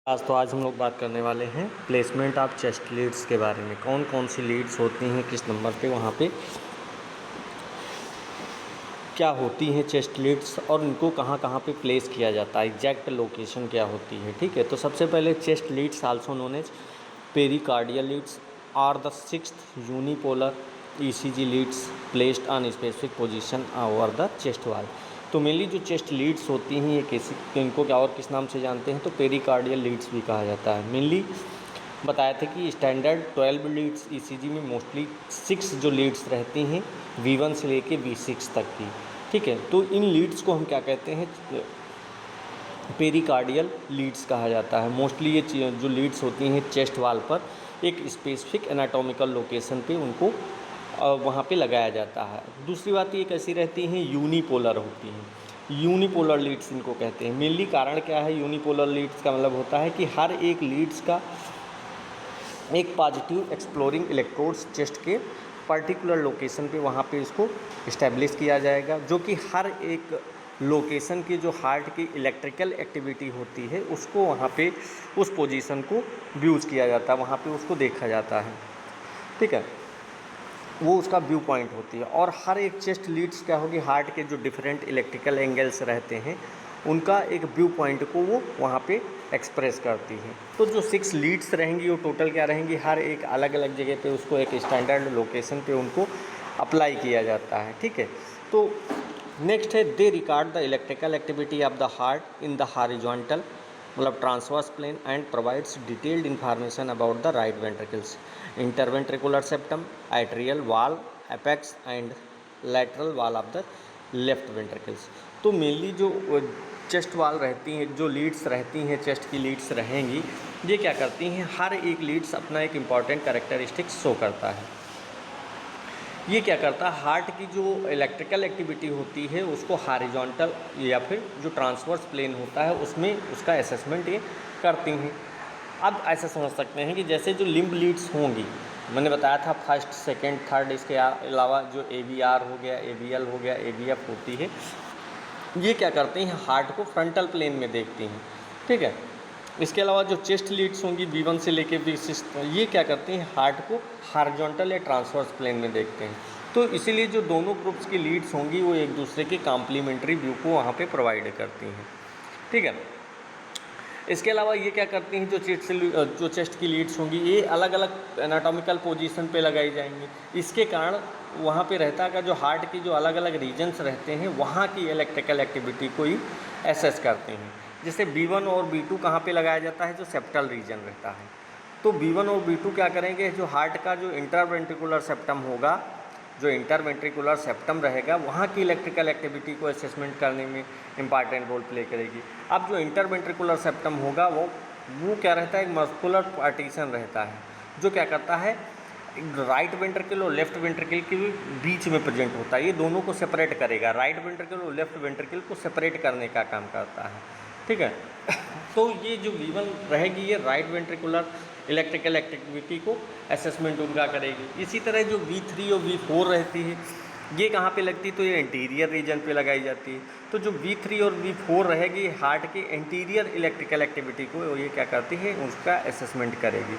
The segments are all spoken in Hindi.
आज हम लोग बात करने वाले हैं प्लेसमेंट ऑफ चेस्ट लीड्स के बारे में। कौन कौन सी लीड्स होती हैं, किस नंबर पे वहाँ पे क्या होती हैं चेस्ट लीड्स, और इनको कहाँ कहाँ पे प्लेस किया जाता है, एग्जैक्ट लोकेशन क्या होती है। ठीक है, तो सबसे पहले chest leads also known as pericardial leads are the sixth unipolar ECG leads placed on specific position over the chest wall. तो मेनली जो चेस्ट लीड्स होती हैं ये कैसी, इनको क्या और किस नाम से जानते हैं, तो पेरिकार्डियल लीड्स भी कहा जाता है। मेनली बताया था कि स्टैंडर्ड 12 लीड्स ईसीजी में मोस्टली 6 जो लीड्स रहती हैं V1 से लेके V6 तक की। ठीक है, तो इन लीड्स को हम क्या कहते हैं, पेरिकार्डियल लीड्स कहा जाता है। मोस्टली ये जो लीड्स होती हैं चेस्ट वाल पर एक स्पेसिफिक एनाटॉमिकल लोकेशन पे उनको वहाँ पे लगाया जाता है। दूसरी बात ये कैसी रहती हैं, यूनिपोलर होती हैं। यूनिपोलर लीड्स इनको कहते हैं। मेनली कारण क्या है, यूनिपोलर लीड्स का मतलब होता है कि हर एक लीड्स का एक पॉजिटिव एक्सप्लोरिंग इलेक्ट्रोड्स चेस्ट के पर्टिकुलर लोकेशन पे वहाँ पे इसको इस्टेब्लिश किया जाएगा, जो कि हर एक लोकेशन की जो हार्ट की इलेक्ट्रिकल एक्टिविटी होती है उसको वहाँ पे उस पोजीशन को व्यूज़ किया जाता है, वहाँ पे उसको देखा जाता है। ठीक है, वो उसका व्यू पॉइंट होती है। और हर एक चेस्ट लीड्स क्या होगी, हार्ट के जो डिफरेंट इलेक्ट्रिकल एंगल्स रहते हैं उनका एक व्यू पॉइंट को वो वहाँ पे एक्सप्रेस करती है। तो जो 6 लीड्स रहेंगी वो टोटल क्या रहेंगी, हर एक अलग अलग जगह पे उसको एक स्टैंडर्ड लोकेशन पे उनको अप्लाई किया जाता है। ठीक है, तो नेक्स्ट है they record the electrical activity of the heart in the horizontal मतलब transverse plane and provides detailed information about the right ventricles, interventricular septum, arterial wall, apex and lateral wall of the left ventricles. तो मेनली जो चेस्ट वॉल रहती हैं, जो लीड्स रहती हैं, चेस्ट की लीड्स रहेंगी, ये क्या करती हैं, हर एक लीड्स अपना एक इम्पॉर्टेंट कैरेक्टरिस्टिक शो करता है। ये क्या करता है, हार्ट की जो इलेक्ट्रिकल एक्टिविटी होती है उसको हॉरिजॉन्टल या फिर जो ट्रांसवर्स प्लेन होता है उसमें उसका असेसमेंट ये करती हैं। अब ऐसा समझ सकते हैं कि जैसे जो लिम्ब लीड्स होंगी, मैंने बताया था फर्स्ट सेकंड थर्ड, इसके अलावा जो AVR हो गया, AVL हो गया, AVF होती है, ये क्या करते हैं, हार्ट को फ्रंटल प्लेन में देखती हैं। ठीक है, इसके अलावा जो चेस्ट लीड्स होंगी V1 से लेके V6, ये क्या करते हैं, हार्ट को हॉरिजॉन्टल या ट्रांसवर्स प्लेन में देखते हैं। तो इसीलिए जो दोनों ग्रुप्स की लीड्स होंगी वो एक दूसरे के कॉम्प्लीमेंट्री व्यू को वहाँ पे प्रोवाइड करती हैं। ठीक है, इसके अलावा ये क्या करती हैं, जो चेस्ट की लीड्स होंगी ये अलग अलग एनाटॉमिकल पोजीशन पे लगाई जाएंगी। इसके कारण वहाँ पे रहता है जो हार्ट की जो अलग अलग रीजन्स रहते हैं वहाँ की इलेक्ट्रिकल एक्टिविटी को ही एसेस करते हैं। जैसे B1 और B2 कहाँ पे लगाया जाता है, जो सेप्टल रीजन रहता है। तो B1 और B2 क्या करेंगे, जो हार्ट का जो इंटरवेंट्रिकुलर सेप्टम होगा, जो इंटरवेंट्रिकुलर सेप्टम रहेगा वहाँ की इलेक्ट्रिकल एक्टिविटी को असेसमेंट करने में इम्पॉर्टेंट रोल प्ले करेगी। अब जो इंटरवेंट्रिकुलर सेप्टम होगा वो क्या रहता है, एक मस्कुलर पार्टीशन रहता है, जो क्या करता है, राइट वेंट्रिकल और लेफ्ट वेंट्रिकल के बीच में प्रेजेंट होता है। ये दोनों को सेपरेट करेगा, राइट वेंट्रिकल और लेफ्ट वेंट्रिकल को सेपरेट करने का काम करता है। ठीक है, तो ये जो V1 रहेगी ये राइट वेंट्रिकुलर इलेक्ट्रिकल एक्टिविटी को असेसमेंट उनका करेगी। इसी तरह जो V3 और V4 रहती है ये कहाँ पे लगती है, तो ये इंटीरियर रीजन पे लगाई जाती है। तो जो V3 और V4 रहेगी हार्ट के इंटीरियर इलेक्ट्रिकल एक्टिविटी को ये क्या करती है, उसका असेसमेंट करेगी।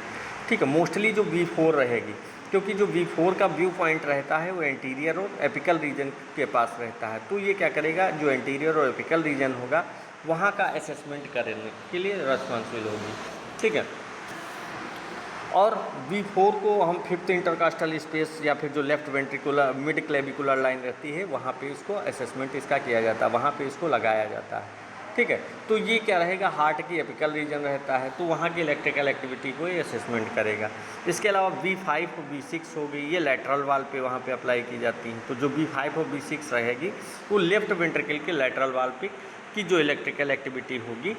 ठीक है, मोस्टली जो V4 रहेगी, क्योंकि जो V4 का व्यू पॉइंट रहता है वो इंटीरियर और एपिकल रीजन के पास रहता है। तो ये क्या करेगा, जो इंटीरियर और एपिकल रीजन होगा वहाँ का असेसमेंट करने के लिए रिस्पॉन्सिबल होगी। ठीक है, और V4 को हम 5th इंटरकास्टल स्पेस या फिर जो left ventricular mid clavicular line रहती है वहाँ पे इसको असेसमेंट इसका किया जाता है, वहाँ पे इसको लगाया जाता है। ठीक है, तो ये क्या रहेगा, हार्ट की एपिकल रीजन रहता है तो वहाँ की इलेक्ट्रिकल एक्टिविटी को ये असेसमेंट करेगा। इसके अलावा V5 और V6 हो गई, ये लैटरल वाल पे वहाँ पे अप्लाई की जाती हैं। तो जो V5 और V6 रहेगी वो लेफ्ट वेंट्रिकल के लैटरल वाल पे की जो इलेक्ट्रिकल एक्टिविटी होगी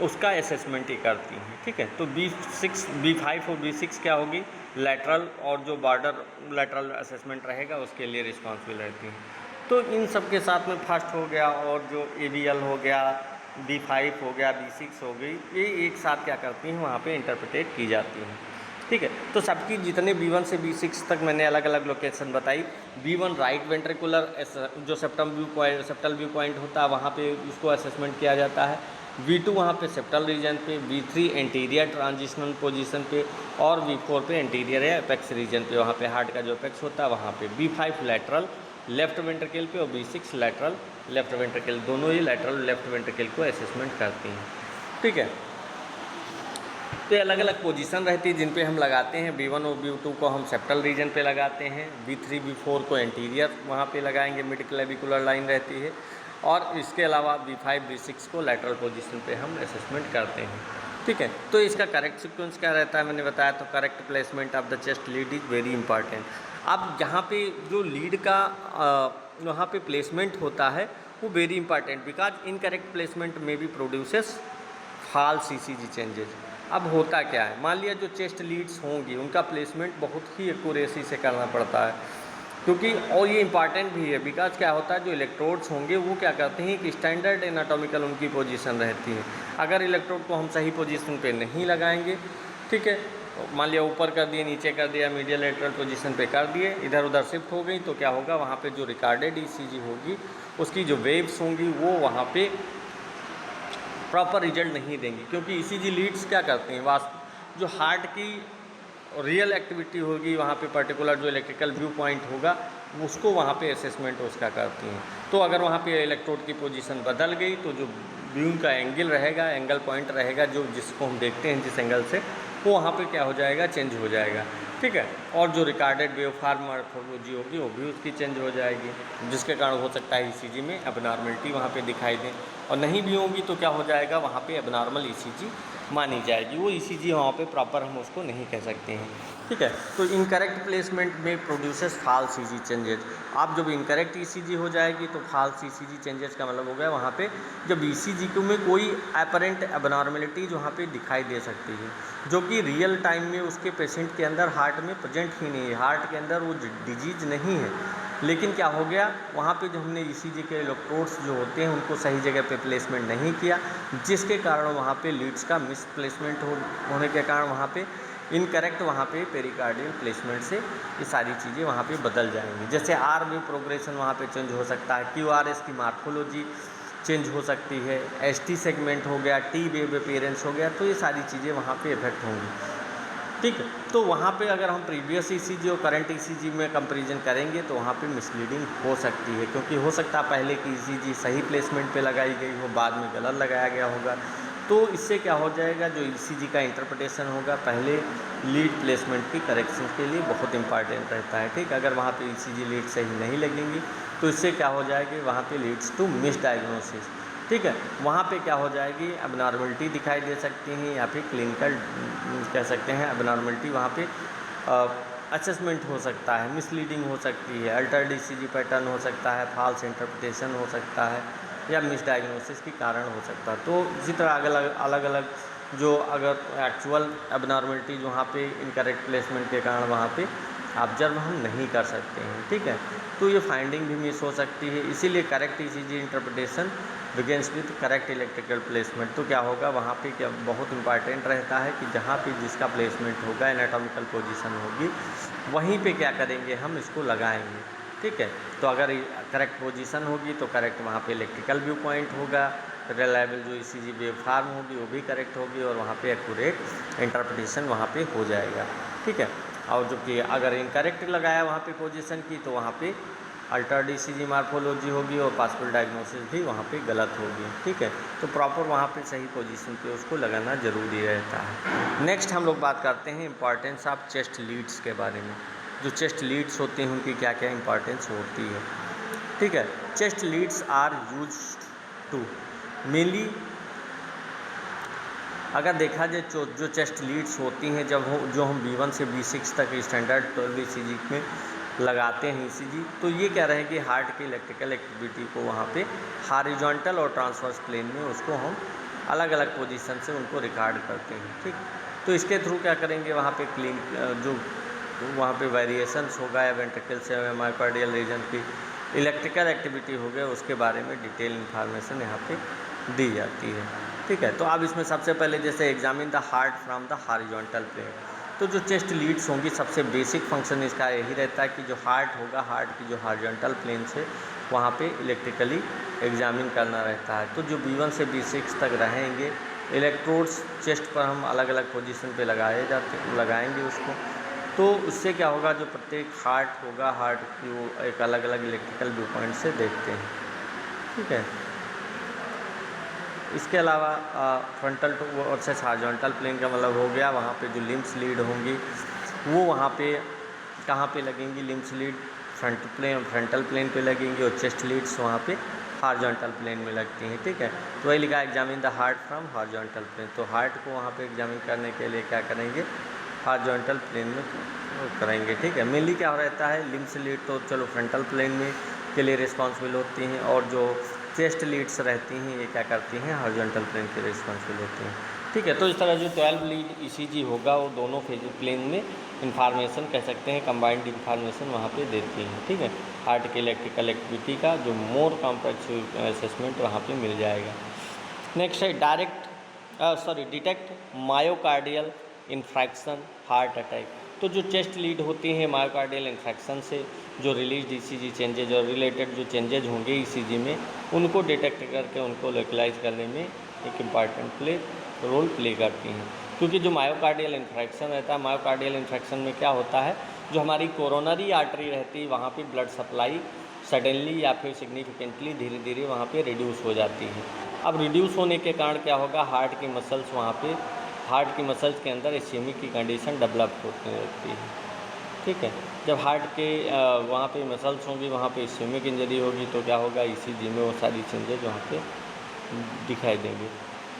उसका असेसमेंट ही करती हैं। ठीक है, तो V5 और V6 क्या होगी, लैटरल और जो बॉर्डर लैटरल असेसमेंट रहेगा उसके लिए रिस्पॉन्सिबल रहती हैं। तो इन सब के साथ में फर्स्ट हो गया और जो AVL हो गया, V5 हो गया, V6 हो गई, ये एक साथ क्या करती हैं, वहाँ पे इंटरप्रेटेट की जाती हैं। ठीक है, तो सबकी जितने B1 से B6 तक मैंने अलग अलग लोकेशन बताई। B1 राइट वेंट्रिकुलर जो सेप्टल व्यू पॉइंट होता है वहाँ पे उसको असेसमेंट किया जाता है। V2 वहाँ पे सेप्टल रीजन पे, V3 एंटीरियर ट्रांजिशनल पोजीशन पे, और V4 पे एंटीरियर या एपेक्स रीजन पे, वहाँ पे हार्ट का जो एपेक्स होता है वहाँ पे, B5 लैटरल लेफ्ट वेंट्रिकल पे, और B6 लैटरल लेफ्ट वेंट्रिकल, दोनों ही लैटरल लेफ्ट वेंट्रिकल को असेसमेंट करती हैं। ठीक है, तो ये अलग अलग पोजीशन रहती है जिन पे हम लगाते हैं। B1 और B2 को हम सेप्टल रीजन पे लगाते हैं, B3 B4 को एंटीरियर वहाँ पे लगाएंगे, मिड क्लेविकुलर लाइन रहती है, और इसके अलावा B5 B6 को लैटरल पोजीशन पे हम असेसमेंट करते हैं। ठीक है, तो इसका करेक्ट सीक्वेंस क्या रहता है मैंने बताया, तो correct placement of the chest lead is very important. अब यहाँ पे जो लीड का वहाँ पे प्लेसमेंट होता है वो very important, because incorrect placement में भी प्रोड्यूसेस फॉल्स ECG चेंजेस। अब होता क्या है, मान लिया जो चेस्ट लीड्स होंगी उनका प्लेसमेंट बहुत ही एक्यूरेसी से करना पड़ता है, क्योंकि और ये इंपॉर्टेंट भी है, बिकॉज क्या होता है जो इलेक्ट्रोड्स होंगे वो क्या करते हैं कि स्टैंडर्ड एनाटॉमिकल उनकी पोजीशन रहती है। अगर इलेक्ट्रोड को हम सही पोजीशन पे नहीं लगाएंगे, ठीक है, मान लिया ऊपर कर दिए, नीचे कर दिया, मीडियल लेटरल पोजीशन पे कर दिए, इधर उधर शिफ्ट हो गई, तो क्या होगा वहाँ पे जो रिकॉर्डेड ECG होगी उसकी जो वेव्स होंगी वो वहाँ पे प्रॉपर रिजल्ट नहीं देंगी, क्योंकि ECG लीड्स क्या करते हैं, वास्तव जो हार्ट की रियल एक्टिविटी होगी वहाँ पे पर्टिकुलर जो इलेक्ट्रिकल व्यू पॉइंट होगा उसको वहाँ पे असेसमेंट उसका करती हैं। तो अगर वहाँ पे इलेक्ट्रोड की पोजीशन बदल गई तो जो बीम का एंगल रहेगा, एंगल पॉइंट रहेगा जो जिसको हम देखते हैं जिस एंगल से, वो वहाँ पे क्या हो जाएगा, चेंज हो जाएगा। ठीक है, और जो रिकॉर्डेड वेवफॉर्म मॉर्फोलॉजी होगी वो भी उसकी चेंज हो जाएगी, जिसके कारण हो सकता है ECG में एबनॉर्मलिटी वहाँ पे दिखाई दे, और नहीं भी होगी तो क्या हो जाएगा वहाँ पे एबनॉर्मल ECG मानी जाएगी, वो ECG वहाँ पे प्रॉपर हम उसको नहीं कह सकते हैं। ठीक है, तो इनकरेक्ट प्लेसमेंट में प्रोड्यूसेस फॉल्स ECG चेंजेस। आप जब इनकरेक्ट ECG हो जाएगी तो फॉल्स ECG चेंजेस का मतलब हो गया वहाँ पे जब ECG को में कोई अपरेंट एबनॉर्मलिटीज वहाँ पे दिखाई दे सकती है, जो कि रियल टाइम में उसके पेशेंट के अंदर हार्ट में प्रेजेंट ही नहीं है, हार्ट के अंदर वो डिजीज नहीं है, लेकिन क्या हो गया वहाँ पे जो हमने ECG के इलेक्ट्रोड्स जो होते हैं उनको सही जगह पे प्लेसमेंट नहीं किया, जिसके कारण वहाँ पे लीड्स का मिसप्लेसमेंट होने के कारण वहाँ पे इनकरेक्ट वहाँ पे पेरिकार्डियल प्लेसमेंट से ये सारी चीज़ें वहाँ पे बदल जाएंगी। जैसे R वेव प्रोग्रेशन वहाँ पे चेंज हो सकता है, QRS की मार्फोलॉजी चेंज हो सकती है, ST सेगमेंट हो गया, T वेव अपीयरेंस हो गया, तो ये सारी चीज़ें वहाँ पे इफेक्ट होंगी। ठीक है, तो वहाँ पे अगर हम प्रीवियस ECG और करंट ECG में कंपैरिजन करेंगे तो वहाँ पे मिसलीडिंग हो सकती है, क्योंकि हो सकता है पहले की ECG सही प्लेसमेंट पे लगाई गई हो, बाद में गलत लगाया गया होगा, तो इससे क्या हो जाएगा जो ECG का इंटरप्रिटेशन होगा पहले लीड प्लेसमेंट की करेक्शन के लिए बहुत इंपॉर्टेंट रहता है। ठीक, अगर वहाँ पे ECG लीड सही नहीं लगेंगी तो इससे क्या हो जाएगी वहाँ पे लीड्स टू मिस डायग्नोसिस। ठीक है, वहाँ पे क्या हो जाएगी एबनॉर्मलिटी दिखाई दे सकती हैं, या फिर क्लिनिकल कह सकते हैं एबनॉर्मलिटी वहाँ पे असेसमेंट हो सकता है, मिसलीडिंग हो सकती है, अल्टर्ड ECG पैटर्न हो सकता है, फॉल्स इंटरप्रिटेशन हो सकता है, या मिस डायग्नोसिस के कारण हो सकता है। तो इसी तरह अलग अलग जो अगर एक्चुअल एबनॉर्मलिटीज वहाँ पे इनकरेक्ट प्लेसमेंट के कारण वहाँ पे ऑब्जर्व हम नहीं कर सकते हैं। ठीक है, तो ये फाइंडिंग भी मिस हो सकती है, इसीलिए correct ECG interpretation begins with correct electrical placement. तो क्या होगा वहाँ पे क्या बहुत इंपॉर्टेंट रहता है कि जहाँ पे जिसका प्लेसमेंट होगा, एनाटॉमिकल पोजीशन होगी, वहीं पे क्या करेंगे हम इसको लगाएंगे। ठीक है, तो अगर करेक्ट पोजीशन होगी तो करेक्ट वहाँ पे इलेक्ट्रिकल व्यू पॉइंट होगा, रिलायबल जो ECG वेवफॉर्म होगी वो भी करेक्ट होगी, और वहाँ पे एक्यूरेट इंटरप्रिटेशन वहाँ पे हो जाएगा। ठीक है, और जो कि अगर इनकरेक्ट लगाया वहाँ पे पोजीशन की तो वहाँ पे अल्टर्ड ECG मार्फोलॉजी होगी और पॉसिबल डायग्नोसिस भी वहाँ पे गलत होगी। ठीक है, तो प्रॉपर वहाँ पे सही पोजीशन पे उसको लगाना ज़रूरी रहता है। नेक्स्ट हम लोग बात करते हैं इंपॉर्टेंस ऑफ चेस्ट लीड्स के बारे में। जो चेस्ट लीड्स होती हैं उनकी क्या क्या इंपॉर्टेंस होती है। ठीक है, chest leads are used to mainly, अगर देखा जाए जो चेस्ट लीड्स होती हैं जो हम B1 से B6 तक स्टैंडर्ड 12 ECG में लगाते हैं ECG, तो ये क्या रहेगी हार्ट की इलेक्ट्रिकल एक्टिविटी को वहाँ पे हॉरिजॉन्टल और ट्रांसवर्स प्लेन में उसको हम अलग अलग पोजीशन से उनको रिकॉर्ड करते हैं। ठीक, तो इसके थ्रू क्या करेंगे वहाँ पे जो वहाँ पे वेरिएशंस होगा या वेंट्रिकल से मायोकार्डियल रीजन की इलेक्ट्रिकल एक्टिविटी हो गया उसके बारे में डिटेल इन्फॉर्मेशन यहाँ पे दी जाती है। ठीक है, तो अब इसमें सबसे पहले जैसे examine the heart from the horizontal plane, तो जो चेस्ट लीड्स होंगी सबसे बेसिक फंक्शन इसका यही रहता है कि जो हार्ट होगा, हार्ट की जो हॉरिजॉन्टल प्लेन से वहाँ पे इलेक्ट्रिकली एग्जामिन करना रहता है। तो जो B1 से B6 तक रहेंगे, इलेक्ट्रोड्स चेस्ट पर हम अलग अलग पोजीशन पे लगाएंगे उसको। तो उससे क्या होगा, जो प्रत्येक हार्ट होगा, हार्ट की वो एक अलग अलग इलेक्ट्रिकल व्यू पॉइंट से देखते हैं, ठीक है। इसके अलावा frontal to versus horizontal plane का मतलब हो गया, वहाँ पे जो लिम्स लीड होंगी वो वहाँ पे कहाँ पे लगेंगी, लिम्स लीड फ्रंटल प्लेन पे लगेंगी, और चेस्ट लीड्स वहाँ पे हॉरिजॉन्टल प्लेन में लगती हैं, ठीक है। तो वही लिखा examine the heart from horizontal plane. तो हार्ट को वहाँ पे एग्जामिन करने के लिए क्या करेंगे, हॉरिजॉन्टल प्लेन में करेंगे, ठीक है। मेनली क्या रहता है, लिम्स लीड तो चलो फ्रंटल प्लेन में के लिए रिस्पॉन्सिबल होती हैं, और जो चेस्ट लीड्स रहती हैं ये क्या करती हैं, हॉरिजॉन्टल प्लेन के रिस्पॉन्सिबल होती हैं, ठीक है। तो इस तरह जो 12 लीड ECG होगा वो दोनों फेज प्लेन में इंफॉर्मेशन कह सकते हैं, कंबाइंड इंफॉर्मेशन वहाँ पे देती हैं, ठीक है। हार्ट के इलेक्ट्रिकल एक्टिविटी का जो मोर कॉम्प्लेक्स असेसमेंट वहाँ पे मिल जाएगा। नेक्स्ट है detect myocardial infarction heart attack. तो जो चेस्ट लीड होती हैं मायोकार्डियल इन्फ्रैक्शन से जो रिलीज ECG चेंजेज और रिलेटेड जो चेंजेज होंगे ECG में, उनको डिटेक्ट करके उनको लोकलाइज करने में एक इम्पॉर्टेंट रोल प्ले करती हैं। क्योंकि जो मायोकार्डियल इन्फ्रैक्शन रहता है, मायोकार्डियल इन्फ्रैक्शन में क्या होता है, जो हमारी कोरोनरी आर्टरी रहती है वहाँ पे ब्लड सप्लाई सडनली या फिर सिग्निफिकेंटली धीरे धीरे वहाँ पे रिड्यूस हो जाती है। अब रिड्यूस होने के कारण क्या होगा, हार्ट की मसल्स के अंदर इस्केमिक की कंडीशन डेवलप होती रहती है, ठीक है। जब हार्ट के वहाँ पे मसल्स होंगी, वहाँ पे इस्केमिक इंजरी होगी, तो क्या होगा, ECG में वो सारी चेंजेज वहाँ पे दिखाई देंगे,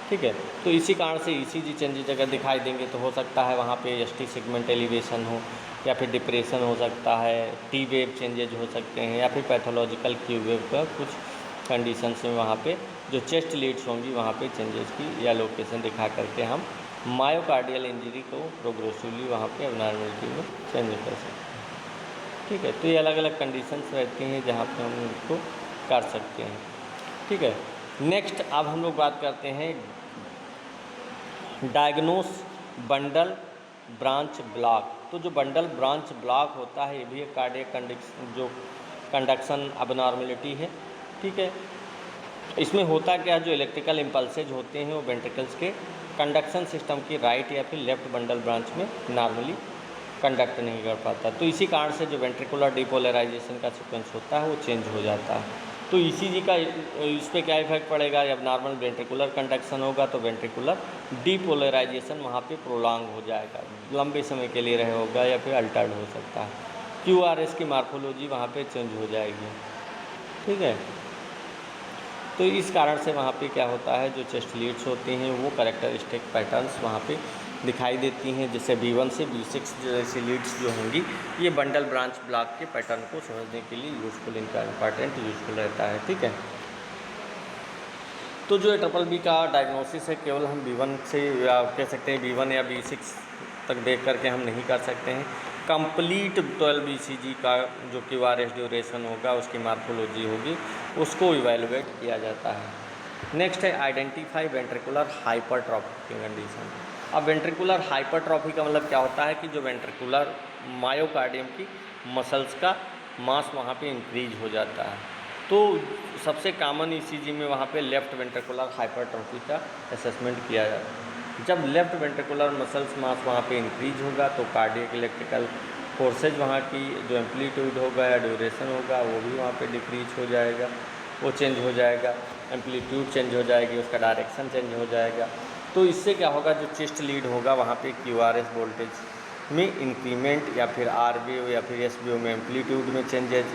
ठीक है। तो इसी कारण से ECG चेंजेज अगर दिखाई देंगे तो हो सकता है वहाँ पे ST सेगमेंट एलिवेशन हो, या फिर डिप्रेशन हो सकता है, T वेव चेंजेज हो सकते हैं, या फिर पैथोलॉजिकल Q वेव का कुछ कंडीशंस में वहाँ पे जो चेस्ट लीड्स होंगी वहाँ पे चेंजेस की या लोकेशन दिखा करके हम मायोकार्डियल इंजरी को प्रोग्रेसिवली वहाँ पे एबनॉर्मलिटी में चेंज कर सकते हैं, ठीक है। तो ये अलग अलग कंडीशंस रहती हैं जहाँ पे हम उनको कर सकते हैं, ठीक है। नेक्स्ट अब हम लोग बात करते हैं डायग्नोस बंडल ब्रांच ब्लॉक। तो जो बंडल ब्रांच ब्लॉक होता है ये भी एक कार्डियक कंडक्शन अबनॉर्मलिटी है, ठीक है। इसमें होता क्या है, जो इलेक्ट्रिकल इम्पल्सेज होते हैं वो वेंट्रिकल्स के कंडक्शन सिस्टम की राइट या फिर लेफ्ट बंडल ब्रांच में नॉर्मली कंडक्ट नहीं कर पाता। तो इसी कारण से जो वेंट्रिकुलर डिपोलराइजेशन का सीक्वेंस होता है वो चेंज हो जाता है। तो ECG का इस पर क्या इफेक्ट पड़ेगा, जब नॉर्मल वेंट्रिकुलर कंडक्शन होगा तो वेंट्रिकुलर डिपोलराइजेशन वहाँ पे प्रोलॉन्ग हो जाएगा, लंबे समय के लिए रहे होगा या फिर अल्टर्ड हो सकता है। QRS की मार्फोलॉजी वहाँ पे चेंज हो जाएगी, ठीक है। तो इस कारण से वहाँ पे क्या होता है, जो चेस्ट लीड्स होती हैं वो कैरेक्टरिस्टिक पैटर्न्स वहाँ पे दिखाई देती हैं, जैसे B1 से B6 जैसी लीड्स जो होंगी ये बंडल ब्रांच ब्लॉक के पैटर्न को समझने के लिए यूज़फुल, इनका इम्पॉर्टेंट यूज़फुल रहता है, ठीक है। तो जो BBB का डायग्नोसिस है केवल हम B1 से या कह सकते हैं B1 या B6 तक देख करके हम नहीं कर सकते हैं। कंप्लीट 12 ECG का जो QRS ड्यूरेशन होगा, उसकी मार्फोलॉजी होगी, उसको इवेलुएट किया जाता है। नेक्स्ट है आइडेंटिफाई वेंट्रिकुलर हाइपरट्रॉफी की कंडीशन। अब वेंट्रिकुलर हाइपरट्रॉफी का मतलब क्या होता है कि जो वेंट्रिकुलर मायोकार्डियम की मसल्स का मास वहाँ पे इंक्रीज हो जाता है। तो सबसे कॉमन ECG में वहाँ पे लेफ़्ट वेंट्रिकुलर हाइपरट्रॉफी का असेसमेंट किया जाता है। जब लेफ़्ट वेंट्रिकुलर मसल्स मास वहाँ पे इंक्रीज होगा तो कार्डियक इलेक्ट्रिकल फोर्सेज वहाँ की जो एम्पलीट्यूड होगा या ड्यूरेशन होगा वो भी वहाँ पे डिक्रीज हो जाएगा, वो चेंज हो जाएगा, एम्पलीट्यूड चेंज हो जाएगी, उसका डायरेक्शन चेंज हो जाएगा। तो इससे क्या होगा, जो चेस्ट लीड होगा वहाँ पे QRS वोल्टेज में इंक्रीमेंट या फिर RBO या फिर SBO में एम्पलीट्यूड में चेंजेज,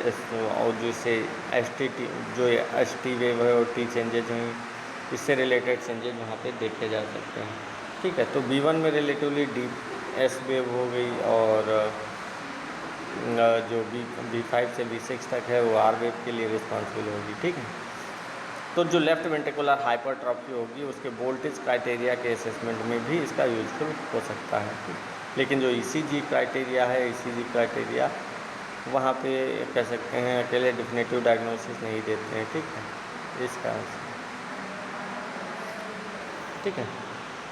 और जैसे ST वेव है और T चेंजेज हैं, इससे रिलेटेड चेंजेज वहाँ पे देखे जा सकते हैं, ठीक है। तो B1 में रिलेटिवली डीप S वेव हो गई, और जो B5 से B6 तक है वो R वेव के लिए रिस्पॉन्सिबल होगी, ठीक है। तो जो लेफ़्ट वेंट्रिकुलर हाइपरट्रॉफी होगी उसके वोल्टेज क्राइटेरिया के असेसमेंट में भी इसका यूजफुल हो सकता है। लेकिन जो ECG क्राइटेरिया है, ECG क्राइटेरिया वहाँ पे कह सकते हैं अकेले डिफिनेटिव डायग्नोसिस नहीं देते हैं, ठीक है, इस कारण से, ठीक है।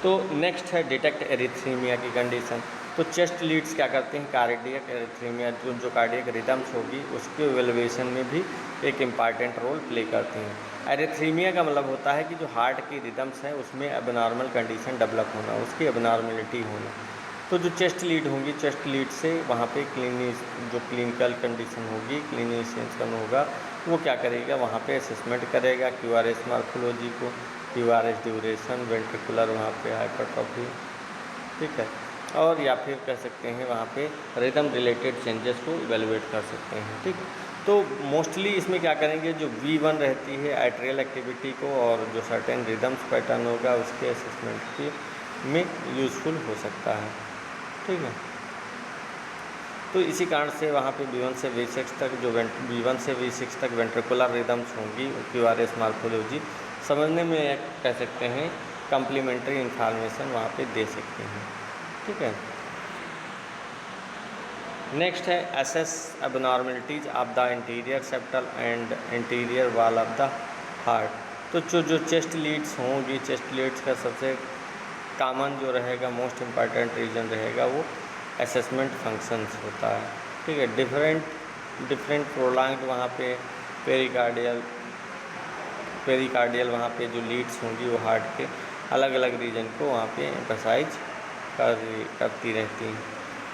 तो नेक्स्ट है डिटेक्ट एरिथ्रीमिया की कंडीशन। तो चेस्ट लीड्स क्या करते हैं, कार्डियक एरिथ्रीमिया जो कार्डियक रिदम्स होगी उसके एवेलुएशन में भी एक इम्पॉर्टेंट रोल प्ले करते हैं। एरिथ्रीमिया का मतलब होता है कि जो हार्ट की रिदम्स हैं उसमें एबनॉर्मल कंडीशन डेवलप होना, उसकी एबनॉर्मलिटी होना। तो जो चेस्ट लीड होंगी, चेस्ट लीड से वहाँ पे क्लिनिकल कंडीशन होगी, क्लिनिशियन होगा, वो क्या करेगा, वहाँ पे असेसमेंट करेगा QRS मॉर्फोलॉजी को, QRS ड्यूरेशन, वेंट्रिकुलर वहाँ पे हाइपरट्रॉफी, ठीक है, और या फिर कह सकते हैं वहाँ पे रिदम रिलेटेड चेंजेस को इवेलुएट कर सकते हैं, ठीक है। तो मोस्टली इसमें क्या करेंगे, जो V1 रहती है एट्रियल एक्टिविटी को और जो सर्टेन रिदम्स पैटर्न होगा उसके असेसमेंट की में यूज़फुल हो सकता है, ठीक है। तो इसी कारण से वहाँ पे V1 से V6 तक जो V1 से V6 तक वेंट्रिकुलर रिदम्स होंगी, QRS मॉर्फोलॉजी समझने में एक कह सकते हैं कम्प्लीमेंट्री इंफॉर्मेशन वहाँ पे दे सकते हैं, ठीक है। नेक्स्ट है assess abnormalities of the interior septal and interior wall of the heart. तो जो चेस्ट लीड्स होंगी, चेस्ट लीड्स का सबसे कॉमन जो रहेगा, मोस्ट इम्पॉर्टेंट रीजन रहेगा वो असेसमेंट फंक्शंस होता है, ठीक है। डिफरेंट प्रोलॉन्ग्ड वहाँ पे पेरिकार्डियल वहाँ पे जो लीड्स होंगी वो हार्ट के अलग अलग रीजन को वहाँ पे एम्फसाइज करती रहती हैं,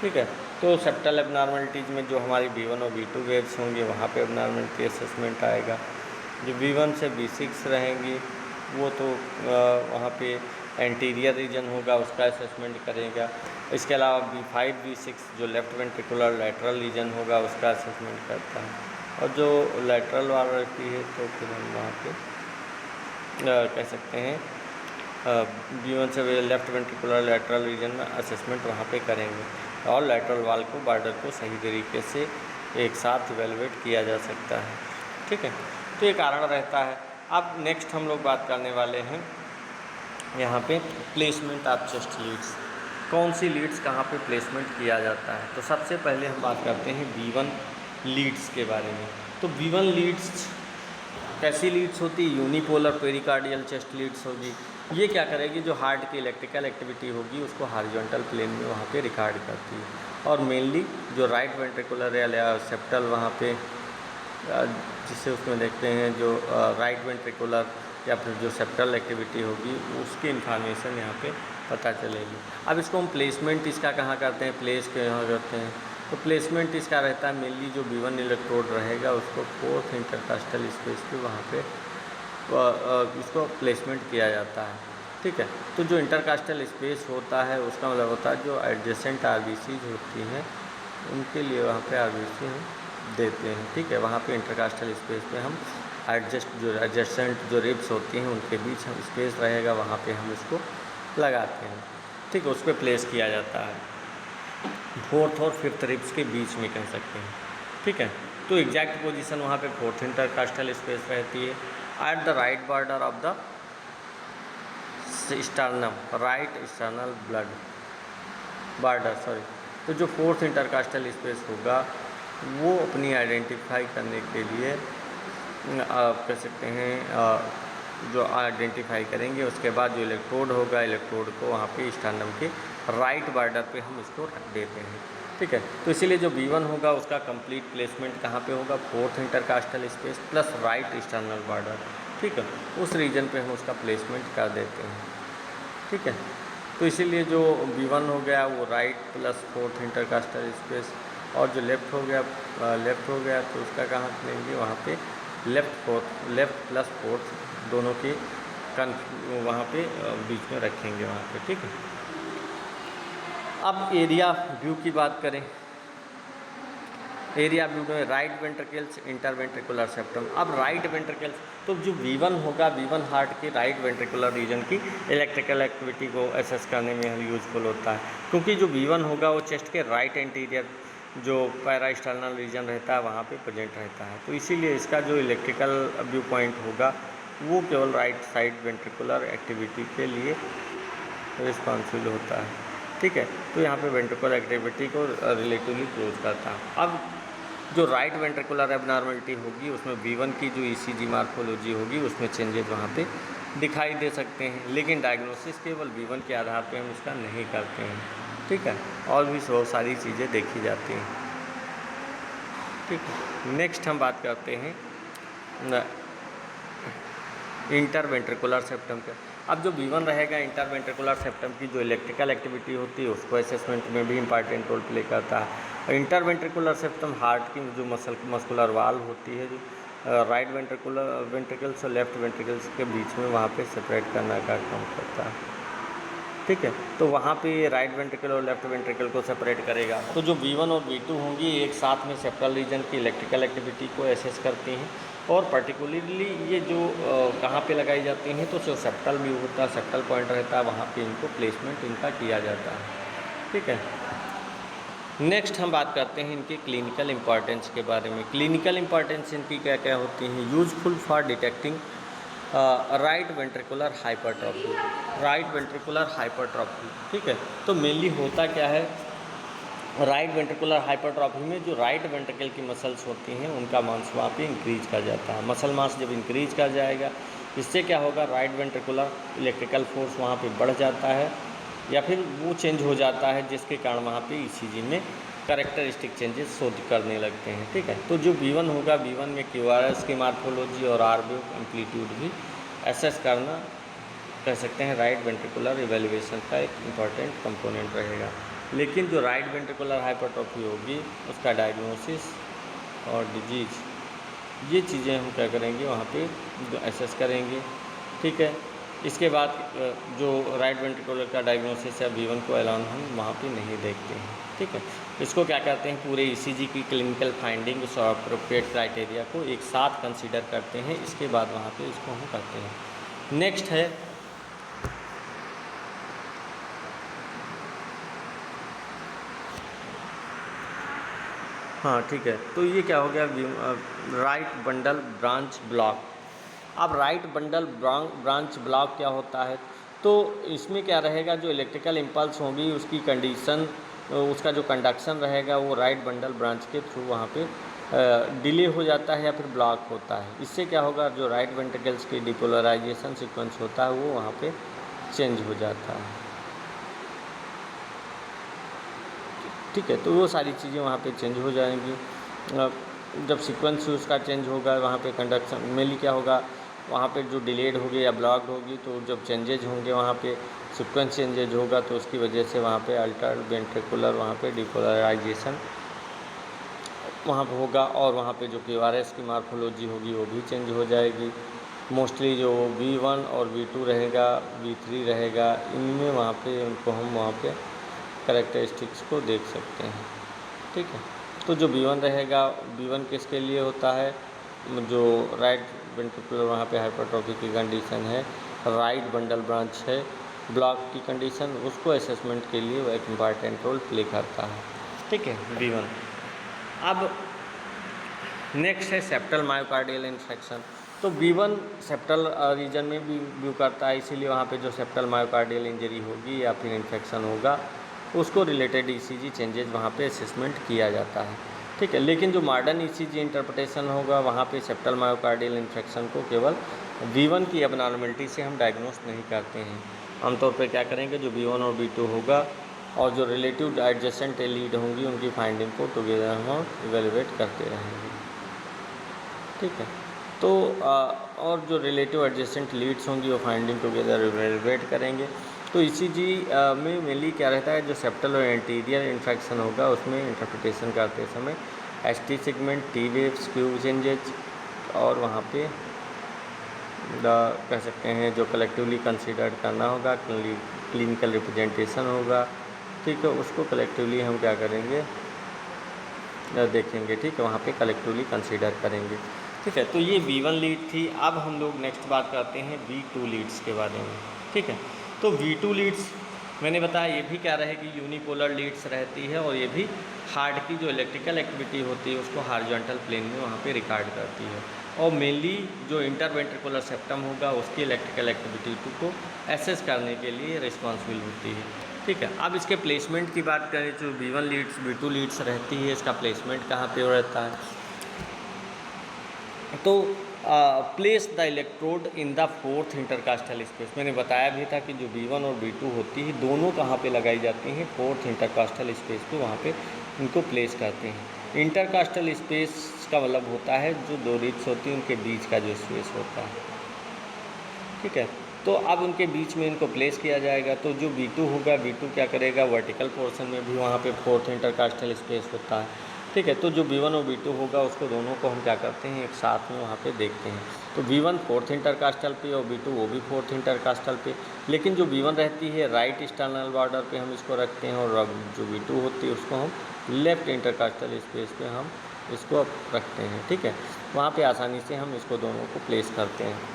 ठीक है। तो सेप्टल एबनॉर्मलिटीज़ में जो हमारी V1 और V2 वेव्स होंगी वहाँ पे एबनॉर्मलिटी असेसमेंट आएगा। जो V1 से V6 रहेंगी वो तो वहाँ पे एंटीरियर रीजन होगा, उसका असेसमेंट करेगा। इसके अलावा V5 V6 जो लेफ्ट वेंट्रिकुलर लैटरल रीजन होगा उसका असेसमेंट करता है, और जो लैटरल वाल रहती है तो फिर हम वहाँ पे कह सकते हैं V1 से लेफ्ट वेंट्रिकुलर लैटरल रीजन में असेसमेंट वहाँ पे करेंगे, और लैटरल वाल को बॉर्डर को सही तरीके से एक साथ इवेलुएट किया जा सकता है, ठीक है। तो ये कारण रहता है। अब नेक्स्ट हम लोग बात करने वाले हैं यहाँ पे प्लेसमेंट ऑफ चेस्ट लीड्स, कौन सी लीड्स कहाँ पे प्लेसमेंट किया जाता है। तो सबसे पहले हम बात करते हैं V1 लीड्स के बारे में। तो V1 लीड्स कैसी लीड्स होती है, यूनिपोलर पेरिकार्डियल चेस्ट लीड्स होगी। ये क्या करेगी, जो हार्ट की इलेक्ट्रिकल एक्टिविटी होगी उसको हॉरिजॉन्टल प्लेन में वहाँ पे रिकॉर्ड करती है, और मेनली जो राइट वेंट्रिकुलर या सेप्टल वहाँ पे जिसे उसमें देखते हैं जो राइट वेंट्रिकुलर या फिर जो सेप्टल एक्टिविटी होगी उसकी इन्फॉर्मेशन यहाँ पे पता चलेगी। अब इसको हम प्लेसमेंट इसका कहाँ करते हैं, प्लेस कहाँ करते हैं। तो प्लेसमेंट इसका रहता है मेनली जो V1 इलेक्ट्रोड रहेगा उसको 4th इंटरकास्टल स्पेस पे वहाँ पे इसको प्लेसमेंट किया जाता है, ठीक है। तो जो इंटरकास्टल स्पेस होता है उसका मतलब होता है जो एडजेसेंट RBCs होती हैं उनके लिए वहाँ पे RBC हम देते हैं, ठीक है। वहाँ पे इंटरकास्टल स्पेस पे हम एडजेसेंट जो रिब्स होती हैं उनके बीच हम स्पेस रहेगा वहाँ पे हम इसको लगाते हैं, ठीक है। उस पर प्लेस किया जाता है 4th और 5th रिब्स के बीच में कह सकते हैं, ठीक है। तो एग्जैक्ट पोजीशन वहाँ पे 4th इंटरकास्टल स्पेस रहती है at the right border of the sternum, right sternal blood border, sorry. तो जो 4th इंटरकास्टल स्पेस होगा वो अपनी आइडेंटिफाई करने के लिए आप कह सकते हैं जो आइडेंटिफाई करेंगे, उसके बाद जो इलेक्ट्रोड होगा, इलेक्ट्रोड को वहाँ पे स्टर्नम के राइट बॉर्डर पे हम इसको रख देते हैं, ठीक है। तो इसीलिए जो V1 होगा उसका कंप्लीट प्लेसमेंट कहाँ पे होगा, 4th intercostal space plus right sternal border, ठीक है। उस रीजन पे हम उसका प्लेसमेंट कर देते हैं, ठीक है। तो इसीलिए जो V1 हो गया वो right plus 4th intercostal space, और जो लेफ़्ट हो गया तो उसका कहाँ लेंगे, वहाँ पे लेफ़्ट प्लस 4th दोनों की वहाँ पे बीच में रखेंगे वहाँ पे, ठीक है। अब एरिया व्यू की बात करें, एरिया व्यू में राइट वेंट्रिकल्स, इंटरवेंट्रिकुलर सेप्टम। अब राइट वेंट्रिकल्स तो जो V1 होगा, V1 हार्ट की राइट वेंट्रिकुलर रीजन की इलेक्ट्रिकल एक्टिविटी को एसेस करने में यूज़फुल होता है, क्योंकि जो V1 होगा वो चेस्ट के राइट एंटीरियर जो पैरास्टर्नल रीजन रहता है वहाँ पे प्रेजेंट रहता है। तो इसीलिए इसका जो इलेक्ट्रिकल व्यू पॉइंट होगा वो केवल राइट साइड वेंट्रिकुलर एक्टिविटी के लिए रिस्पॉन्सिबल होता है, ठीक है। तो यहाँ पे वेंट्रिकुलर एक्टिविटी को रिलेटिवली क्लोज करता है। अब जो राइट वेंट्रिकुलर एबनॉर्मलिटी होगी उसमें V1 की जो ECG मॉर्फोलॉजी होगी उसमें चेंजेस वहाँ पे दिखाई दे सकते हैं, लेकिन डायग्नोसिस केवल V1 के आधार पे हम इसका नहीं करते हैं, ठीक है। और भी बहुत सारी चीज़ें देखी जाती हैं, ठीक है। नेक्स्ट हम बात करते हैं इंटरवेंट्रिकुलर सेप्टम का। अब जो V1 रहेगा इंटरवेंट्रिकुलर सेप्टम की जो इलेक्ट्रिकल एक्टिविटी होती है उसको असेसमेंट में भी इंपॉर्टेंट रोल प्ले करता है। और इंटरवेंट्रिकुलर सेप्टम हार्ट की जो मस्कुलर वाल्व होती है, जो राइट वेंट्रिकल्स और लेफ्ट वेंट्रिकल्स के बीच में वहाँ पे सेपरेट करने का काम करता है, ठीक है। तो वहाँ पे राइट वेंट्रिकल और लेफ्ट वेंट्रिकल को सेपरेट करेगा। तो जो V1 और V2 होंगी एक साथ में सेप्टल रीजन की इलेक्ट्रिकल एक्टिविटी को एसेस करती हैं, और पर्टिकुलरली ये जो कहाँ पे लगाई जाती हैं, तो जो सेप्टल भी होता है, सेप्टल पॉइंट रहता है, वहाँ पे इनको प्लेसमेंट इनका किया जाता है, ठीक है। नेक्स्ट हम बात करते हैं इनके क्लिनिकल इंपॉर्टेंस के बारे में। क्लिनिकल इंपॉर्टेंस इनकी क्या क्या होती हैं? Useful for detecting right ventricular hypertrophy, right ventricular hypertrophy, ठीक है। तो मेनली होता क्या है, राइट वेंट्रिकुलर हाइपरट्रॉफी में जो राइट वेंट्रिकल की मसल्स होती हैं उनका मास वहाँ पे इंक्रीज कर जाता है। मसल मास जब इंक्रीज कर जाएगा, इससे क्या होगा, राइट वेंट्रिकुलर इलेक्ट्रिकल फोर्स वहाँ पे बढ़ जाता है, या फिर वो चेंज हो जाता है, जिसके कारण वहाँ पे ECG में कैरेक्टरिस्टिक चेंजेस शो करने लगते हैं, ठीक है। तो जो V1 होगा, V1 में QRS की मार्फोलॉजी और RV एम्पलीट्यूड भी एसेस करना, कह सकते हैं, राइट वेंट्रिकुलर इवेल्युएशन का एक इम्पॉर्टेंट कंपोनेंट रहेगा। लेकिन जो राइट वेंट्रिकुलर हाइपरट्रॉफी होगी उसका डायग्नोसिस और डिजीज, ये चीज़ें हम क्या करेंगे वहाँ पे एसेस करेंगे, ठीक है। इसके बाद जो राइट वेंट्रिकुलर का डायग्नोसिस है V1 को अलाउन हम वहाँ पे नहीं देखते हैं, ठीक है। इसको क्या कहते हैं, पूरे ECG की क्लिनिकल फाइंडिंग और अप्रोप्रिएट क्राइटेरिया को एक साथ कंसीडर करते हैं, इसके बाद वहाँ पे इसको हम करते हैं। नेक्स्ट है हाँ, ठीक है। तो ये क्या हो गया, राइट बंडल ब्रांच ब्लॉक। अब राइट बंडल ब्रांच ब्लॉक क्या होता है, तो इसमें क्या रहेगा, जो इलेक्ट्रिकल इम्पल्स होगी उसकी कंडीशन, उसका जो कंडक्शन रहेगा वो राइट बंडल ब्रांच के थ्रू वहाँ पे डिले हो जाता है या फिर ब्लॉक होता है। इससे क्या होगा, जो राइट वेंट्रिकल्स की डिपोलराइजेशन सीक्वेंस होता है वो वहाँ पे चेंज हो जाता है, ठीक है। तो वो सारी चीज़ें वहाँ पे चेंज हो जाएंगी। जब सीक्वेंस उसका चेंज होगा, वहाँ पे कंडक्शन मेनली क्या होगा, वहाँ पे जो डिलेड होगी या ब्लॉक्ड होगी, तो जब चेंजेज होंगे वहाँ पे सीक्वेंस चेंजेज होगा, तो उसकी वजह से वहाँ पे अल्टर्ड वेंट्रिकुलर वहाँ पे डिपोलराइजेशन वहाँ पे होगा, और वहाँ पे जो QRS की मार्फोलॉजी होगी वो भी चेंज हो जाएगी। मोस्टली जो V1 और V2 रहेगा, V3 रहेगा, इनमें वहाँ पे उनको हम वहाँ पे कैरेक्टरिस्टिक्स को देख सकते हैं, ठीक है। तो जो V1 रहेगा, V1 किसके लिए होता है, जो राइट वेंट्रिकुलर वहाँ पे हाइपरट्रॉफी की कंडीशन है, राइट बंडल ब्रांच है, ब्लॉक की कंडीशन, उसको असेसमेंट के लिए वो एक इम्पॉर्टेंट रोल प्ले करता है, ठीक है, V1। अब नेक्स्ट है सेप्टल मायोकार्डियल इन्फेक्शन। तो V1 सेप्टल रीजन में भी व्यू करता है, इसीलिए वहाँ पे जो सेप्टल मायोकार्डियल इंजरी होगी या फिर इन्फेक्शन होगा, उसको रिलेटेड ECG चेंजेस वहाँ पे असेसमेंट किया जाता है, ठीक है। लेकिन जो मॉडर्न ECG इंटरप्रिटेशन होगा, वहाँ पे सेप्टल मायोकार्डियल इन्फेक्शन को केवल V1 की एबनॉर्मलिटी से हम डायग्नोस नहीं करते हैं। आमतौर पर क्या करेंगे, जो V1 और V2 होगा और जो रिलेटिव एडजेसेंट लीड होंगी उनकी फाइंडिंग को टुगेदर हम इवेलुएट करते रहेंगे, ठीक है। तो और जो रिलेटिव एडजेसेंट लीड्स होंगी वो फाइंडिंग टुगेदर इवेलुएट करेंगे। तो ECG में मेनली क्या रहता है, जो सेप्टल और एंटीरियर इन्फेक्शन होगा उसमें इंटरप्रिटेशन करते समय ST segment, T waves, Q changes, और वहाँ पे कह सकते हैं जो कलेक्टिवली कंसीडर करना होगा, क्लिनिकल रिप्रेजेंटेशन होगा, ठीक है, उसको कलेक्टिवली हम क्या करेंगे, देखेंगे, ठीक है, वहाँ पे कलेक्टिवली कंसीडर करेंगे, ठीक है। तो ये V1 लीड थी। अब हम लोग नेक्स्ट बात करते हैं V2 लीड्स के बारे में, ठीक है। तो V2 लीड्स मैंने बताया ये भी क्या रहेगी, यूनिपोलर लीड्स रहती है, और ये भी हार्ट की जो इलेक्ट्रिकल एक्टिविटी होती है उसको हॉरिजॉन्टल प्लेन में वहाँ पे रिकॉर्ड करती है, और मेनली जो इंटरवेंट्रिकुलर सेप्टम होगा उसकी इलेक्ट्रिकल एक्टिविटी को एसेस करने के लिए रिस्पॉन्सिबल होती है, ठीक है। अब इसके प्लेसमेंट की बात करें, जो V1 लीड्स V2 लीड्स रहती है, इसका प्लेसमेंट कहाँ पे रहता है, तो place the electrode in the fourth intercostal space. मैंने बताया भी था कि जो V1 और V2 होती है दोनों कहाँ पे लगाई जाती हैं, फोर्थ इंटरकास्टल स्पेस पे, वहाँ पे इनको प्लेस करते हैं। इंटरकास्टल स्पेस का मतलब होता है जो दो रिब्स होती हैं उनके बीच का जो स्पेस होता है, ठीक है। तो अब उनके बीच में इनको प्लेस किया जाएगा। तो जो V2 होगा, V2 क्या करेगा, वर्टिकल पोर्शन में भी वहाँ पे फोर्थ इंटरकास्टल स्पेस होता है, ठीक है। तो जो V1 और V2 होगा उसको दोनों को हम क्या करते हैं, एक साथ में वहाँ पे देखते हैं। तो V1 फोर्थ इंटरकास्टल पे और V2 वो भी फोर्थ इंटरकास्टल पे, लेकिन जो V1 रहती है राइट एक्सटर्नल बॉर्डर पे हम इसको रखते हैं, और जो V2 होती है उसको हम लेफ्ट इंटरकास्टल स्पेस पे हम इसको रखते हैं, ठीक है। वहाँ पे आसानी से हम इसको दोनों को प्लेस करते हैं।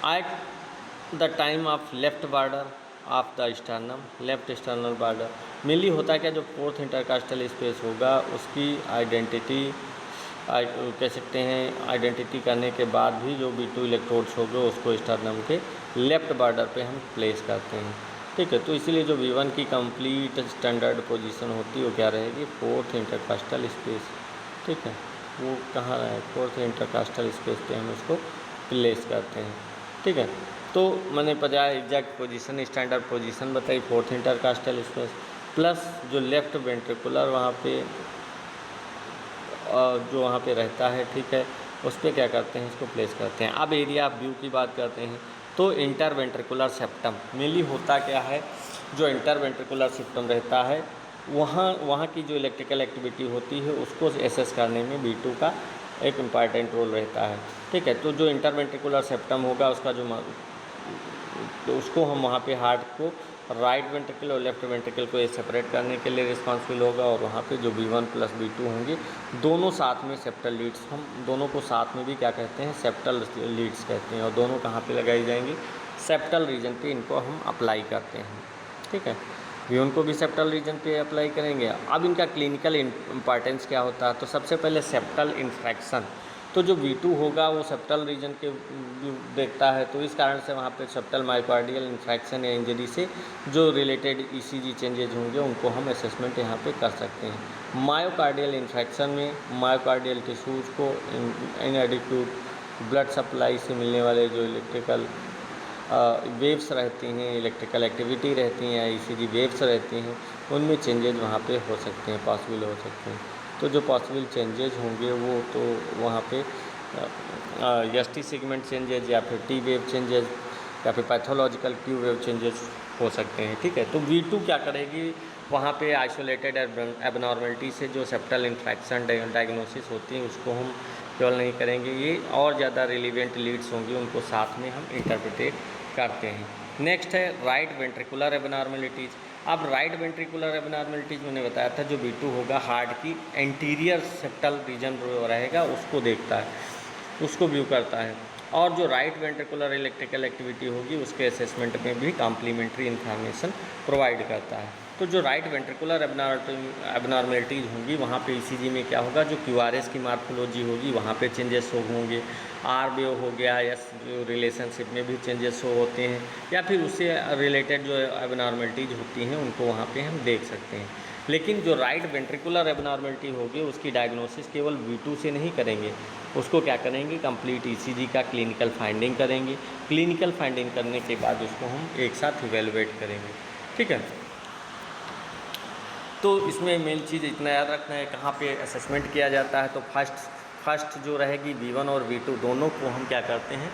At the time of left border of the sternum, left external border mainly होता है क्या, जो फोर्थ इंटरकास्टल स्पेस होगा उसकी आइडेंटिटी कह सकते हैं, आइडेंटिटी करने के बाद भी जो V2 इलेक्ट्रोड्स होंगे उसको स्टर्नम के लेफ्ट बॉर्डर पे हम प्लेस करते हैं, ठीक है। तो इसीलिए जो V1 की कंप्लीट स्टैंडर्ड पोजीशन होती है वो क्या रहेगी, फोर्थ इंटरकास्टल स्पेस, ठीक है। वो कहाँ है, फोर्थ इंटरकास्टल स्पेस पे हम उसको प्लेस करते हैं, ठीक है। तो मैंने बताया एग्जैक्ट पोजीशन, स्टैंडर्ड पोजीशन बताई फोर्थ इंटरकास्टल स्पेस, प्लस जो लेफ्ट वेंट्रिकुलर वहाँ पे जो वहाँ पे रहता है, ठीक है, उस पर क्या करते हैं, इसको प्लेस करते हैं। अब एरिया ऑफ व्यू की बात करते हैं तो इंटरवेंट्रिकुलर सेप्टम मेनली होता क्या है, जो इंटरवेंट्रिकुलर सेप्टम रहता है वहाँ की जो इलेक्ट्रिकल एक्टिविटी होती है उसको एसेस करने में V2 का एक इम्पॉर्टेंट रोल रहता है, ठीक है। तो जो इंटरवेंट्रिकुलर सेप्टम होगा उसका जो तो उसको हम वहाँ पे हार्ट को राइट वेंट्रिकल और लेफ्ट वेंट्रिकल को सेपरेट करने के लिए रिस्पॉन्सिबल होगा, और वहाँ पे जो V1 प्लस V2 होंगे दोनों साथ में सेप्टल लीड्स, हम दोनों को साथ में भी क्या कहते हैं, सेप्टल लीड्स कहते हैं, और दोनों कहाँ पे लगाई जाएंगी, सेप्टल रीजन पे इनको हम अप्लाई करते हैं, ठीक है। V1 को भी सेप्टल रीजन पे अप्लाई करेंगे। अब इनका क्लिनिकल इंपॉर्टेंस क्या होता है, तो सबसे पहले सेप्टल इन्फ्रैक्शन, तो जो V2 होगा वो सेप्टल रीजन के देखता है, तो इस कारण से वहाँ पे सेप्टल मायोकार्डियल इन्फ्रैक्शन या इंजरी से जो रिलेटेड ECG चेंजेज होंगे उनको हम असेसमेंट यहाँ पे कर सकते हैं। मायोकार्डियल इन्फ्रैक्शन में मायोकार्डियल टिश्यूज़ को इनएडिक्वेट ब्लड सप्लाई से मिलने वाले जो इलेक्ट्रिकल वेव्स रहती हैं, इलेक्ट्रिकल एक्टिविटी रहती हैं या ECG वेव्स रहती हैं, उनमें चेंजेज वहाँ पे हो सकते हैं, पॉसिबल हो सकते हैं। तो जो पॉसिबल चेंजेज होंगे वो तो वहाँ पे ST सेगमेंट चेंजेज या फिर T वेव चेंजेज या फिर पैथोलॉजिकल Q वेव चेंजेस हो सकते हैं, ठीक है। तो V2 क्या करेगी, वहाँ पे आइसोलेटेड एबनॉर्मलिटी से जो सेप्टल इन्फेक्शन डायग्नोसिस होती है उसको हम केवल नहीं करेंगे, ये और ज़्यादा रिलीवेंट लीड्स होंगी उनको साथ में हम इंटरप्रिटेट करते हैं। नेक्स्ट है राइट वेंट्रिकुलर एबनॉर्मलिटीज़। अब राइट वेंट्रिकुलर एबनॉर्मलिटीज़ मैंने बताया था जो V2 होगा हार्ट की एंटीरियर सेप्टल रीजन रहेगा उसको देखता है, उसको व्यू करता है, और जो राइट वेंट्रिकुलर इलेक्ट्रिकल एक्टिविटी होगी उसके असेसमेंट में भी कॉम्प्लीमेंट्री इन्फॉर्मेशन प्रोवाइड करता है। तो जो राइट वेंट्रिकुलर एबनॉर्मलिटीज़ होंगी वहाँ पे ECG में क्या होगा, जो QRS की मार्फोलॉजी होगी वहाँ पे चेंजेस होंगे, R वेव हो गया या जो रिलेशनशिप में भी चेंजेस होते हैं, या फिर उससे रिलेटेड जो एबनॉर्मलिटीज़ होती हैं उनको वहाँ पे हम देख सकते हैं। लेकिन जो राइट वेंट्रिकुलर एबनॉर्मलिटी होगी उसकी डायग्नोसिस केवल V2 से नहीं करेंगे, उसको क्या करेंगे, कंप्लीट ECG का क्लिनिकल फाइंडिंग करेंगे। क्लिनिकल फाइंडिंग करने के बाद उसको हम एक साथ इवेलुएट करेंगे, ठीक है। तो इसमें मेन चीज़ इतना याद रखना है कहाँ पे असेसमेंट किया जाता है। तो फर्स्ट जो रहेगी V1 और V2 दोनों को हम क्या करते हैं,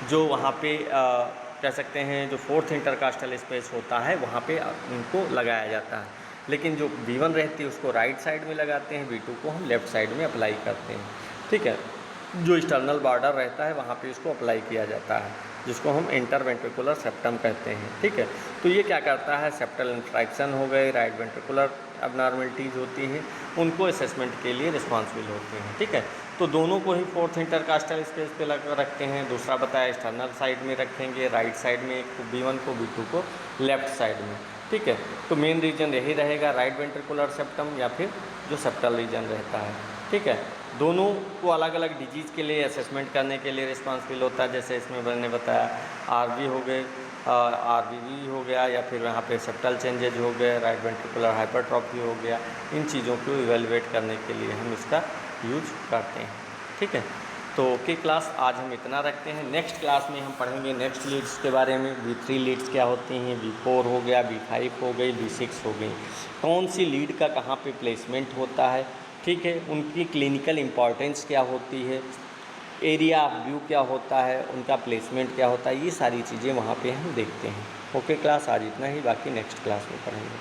जो वहाँ पे कह सकते हैं जो फोर्थ इंटरकास्टल स्पेस होता है वहाँ पे उनको लगाया जाता है, लेकिन जो V1 रहती है उसको राइट साइड में लगाते हैं, V2 को हम लेफ़्ट साइड में अप्लाई करते हैं, ठीक है। जो एक्सटर्नल बॉर्डर रहता है वहाँ पे इसको अप्लाई किया जाता है, जिसको हम इंटरवेंट्रिकुलर सेप्टम कहते हैं, ठीक है। तो ये क्या करता है, सेप्टल इन्फ्रैक्शन हो गए, राइट वेंट्रिकुलर एबनॉर्मलिटीज़ होती हैं उनको असेसमेंट के लिए रिस्पॉन्सिबल होते हैं, ठीक है। तो दोनों को ही फोर्थ इंटरकास्टल स्पेस पे रखते हैं, दूसरा बताया एक्सटर्नल साइड में रखेंगे, राइट साइड में V1 को V2 को लेफ्ट साइड में, ठीक है। तो मेन रीजन यही रहेगा राइट वेंट्रिकुलर सेप्टम या फिर जो सेप्टल रीजन रहता है, ठीक है। दोनों को अलग अलग डिजीज़ के लिए असेसमेंट करने के लिए रिस्पॉन्सिबल होता है। जैसे इसमें मैंने बताया आरवी हो गए, आरवीवी हो गया, या फिर वहाँ पे सेप्टल चेंजेज हो गए, राइट वेंट्रिकुलर हाइपरट्रॉफी हो गया। इन चीज़ों को इवेलुएट करने के लिए हम इसका यूज करते हैं। ठीक है, तो ओके क्लास, आज हम इतना रखते हैं। नेक्स्ट क्लास में हम पढ़ेंगे नेक्स्ट लीड्स के बारे में। V3 लीड्स क्या होती हैं, V4 हो गया, V5 हो गई, V6 हो गई, कौन सी लीड का कहाँ पे प्लेसमेंट होता है। ठीक है, उनकी क्लिनिकल इम्पॉर्टेंस क्या होती है, एरिया ऑफ व्यू क्या होता है, उनका प्लेसमेंट क्या होता है, ये सारी चीज़ें वहाँ पे हम देखते हैं। ओके क्लास, आज इतना ही, बाकी नेक्स्ट क्लास में पढ़ेंगे।